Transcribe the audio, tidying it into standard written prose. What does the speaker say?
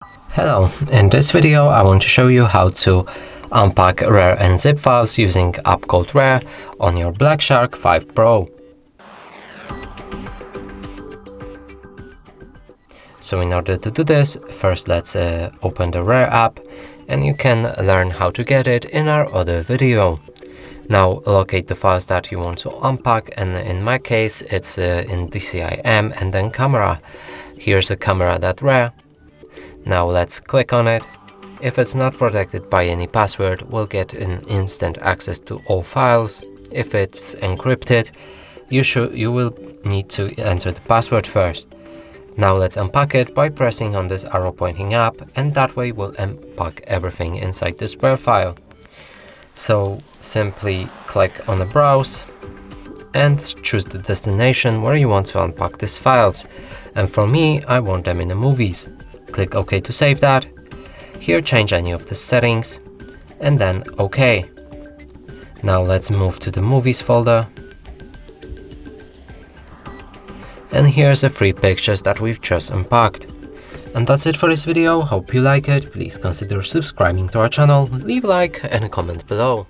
Hello, in this video I want to show you how to unpack RAR and zip files using app called RAR on your Black Shark 5 Pro. So in order to do this, first let's open the RAR app, and you can learn how to get it in our other video. Now locate the files that you want to unpack, and in my case it's in DCIM and then camera. Here's a camera.rar. Now let's click on it. If it's not protected by any password, we'll get an instant access to all files. If it's encrypted, you will need to enter the password first. Now let's unpack it by pressing on this arrow pointing up, and that way we'll unpack everything inside this RAR file. So simply click on the browse and choose the destination where you want to unpack these files. And for me, I want them in the movies. Click OK to save that. Here change any of the settings and then OK. Now let's move to the movies folder. And here's the 3 pictures that we've just unpacked. And that's it for this video. Hope you like it. Please consider subscribing to our channel, leave a like and a comment below.